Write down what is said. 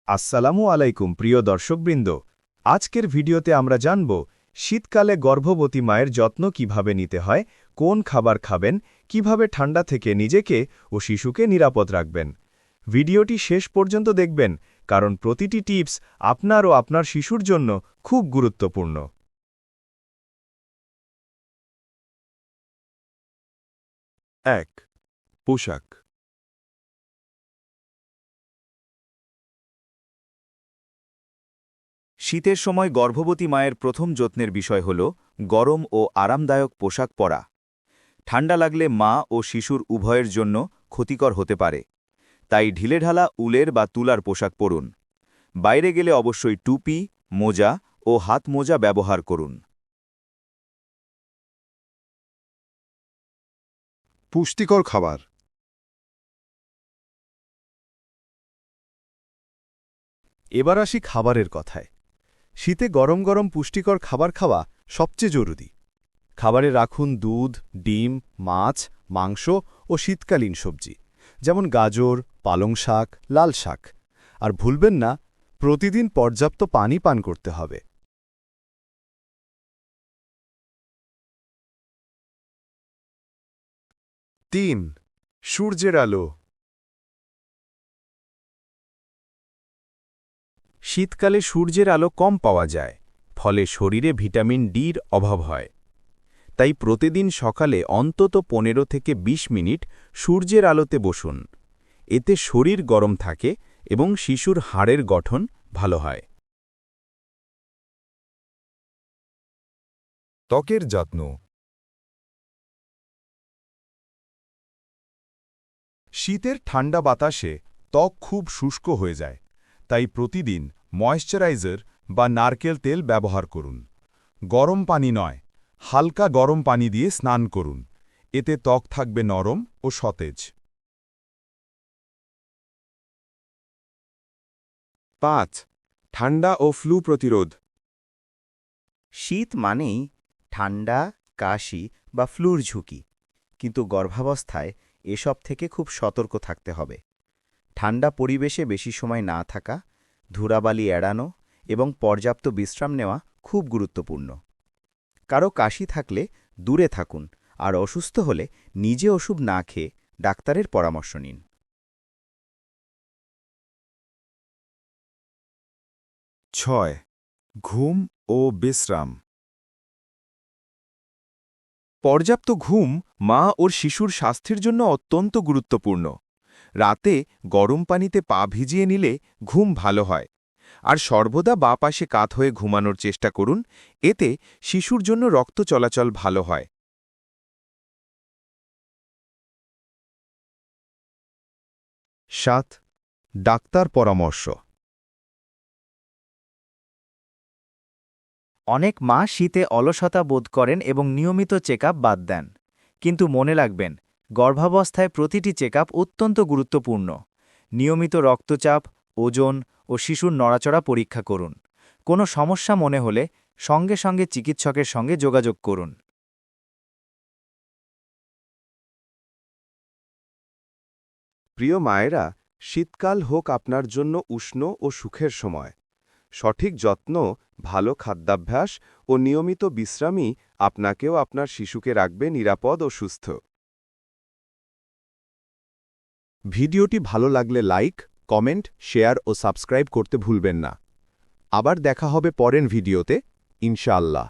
আসসালামু আলাইকুম প্রিয় দর্শকবৃন্দ। আজকের ভিডিওতে আমরা জানব শীতকালে গর্ভবতী মায়ের যত্ন কিভাবে নিতে হয়, কোন খাবার খাবেন, কিভাবে ঠান্ডা থেকে নিজেকে ও শিশুকে নিরাপদ রাখবেন। ভিডিওটি শেষ পর্যন্ত দেখবেন, কারণ প্রতিটি টিপস আপনার ও আপনার শিশুর জন্য খুব গুরুত্বপূর্ণ। ১. পোশাক। শীতের সময় গর্ভবতী মায়ের প্রথম যত্নের বিষয় হল গরম ও আরামদায়ক পোশাক পরা। ঠান্ডা লাগলে মা ও শিশুর উভয়ের জন্য ক্ষতিকর হতে পারে, তাই ঢিলেঢালা উলের বা তুলার পোশাক পরুন। বাইরে গেলে অবশ্যই টুপি, মোজা ও হাত মোজা ব্যবহার করুন। পুষ্টিকর খাবার। এবার আসি খাবারের কথায়। শীতে গরম গরম পুষ্টিকর খাবার খাওয়া সবচেয়ে জরুরি। খাবারে রাখুন দুধ, ডিম, মাছ, মাংস ও শীতকালীন সবজি, যেমন গাজর, পালং শাক, লাল শাক। আর ভুলবেন না, প্রতিদিন পর্যাপ্ত পানি পান করতে হবে। ৩. সূর্যের আলো। শীতকালে সূর্যের আলো কম পাওয়া যায়, ফলে শরীরে ভিটামিন ডির অভাব হয়। তাই প্রতিদিন সকালে অন্তত ১৫ থেকে ২০ মিনিট সূর্যের আলোতে বসুন। এতে শরীর গরম থাকে এবং শিশুর হাড়ের গঠন ভালো হয়। ত্বকের যত্ন। শীতের ঠান্ডা বাতাসে ত্বক খুব শুষ্ক হয়ে যায়, তাই প্রতিদিন ময়েশ্চারাইজার বা নারকেল তেল ব্যবহার করুন। গরম পানি নয়, হালকা গরম পানি দিয়ে স্নান করুন। এতে ত্বক থাকবে নরম ও সতেজ। ৫. ঠান্ডা ও ফ্লু প্রতিরোধ। শীত মানেই ঠান্ডা, কাশি বা ফ্লুর ঝুঁকি, কিন্তু গর্ভাবস্থায় এসব থেকে খুব সতর্ক থাকতে হবে। ঠান্ডা পরিবেশে বেশি সময় না থাকা, ধুলাবালি এড়ানো এবং পর্যাপ্ত বিশ্রাম নেওয়া খুব গুরুত্বপূর্ণ। কারো কাশি থাকলে দূরে থাকুন, আর অসুস্থ হলে নিজে ওষুধ না খেয়ে ডাক্তারের পরামর্শ নিন। ৬. ঘুম ও বিশ্রাম। পর্যাপ্ত ঘুম মা ওর শিশুর স্বাস্থ্যের জন্য অত্যন্ত গুরুত্বপূর্ণ। রাতে গরম পানিতে পা ভিজিয়ে নিলে ঘুম ভালো হয়। আর সর্বদা বাঁ পাশে কাত হয়ে ঘুমানোর চেষ্টা করুন, এতে শিশুর জন্য রক্ত চলাচল ভালো হয়। ৭. ডাক্তার পরামর্শ। অনেক মা শীতে অলসতা বোধ করেন এবং নিয়মিত চেকআপ বাদ দেন। কিন্তু মনে রাখবেন, গর্ভাবস্থায় প্রতিটি চেকআপ অত্যন্ত গুরুত্বপূর্ণ। নিয়মিত রক্তচাপ, ওজন ও শিশুর নড়াচড়া পরীক্ষা করুন। কোনো সমস্যা মনে হলে সঙ্গে সঙ্গে চিকিৎসকের সঙ্গে যোগাযোগ করুন। প্রিয় মায়েরা, শীতকাল হোক আপনার জন্য উষ্ণ ও সুখের সময়। সঠিক যত্ন, ভালো খাদ্যাভ্যাস ও নিয়মিত বিশ্রামই আপনাকেও আপনার শিশুকে রাখবে নিরাপদ ও সুস্থ। ভিডিওটি ভালো লাগলে লাইক, কমেন্ট, শেয়ার ও সাবস্ক্রাইব করতে ভুলবেন না। আবার দেখা হবে পরের ভিডিওতে, ইনশাআল্লাহ।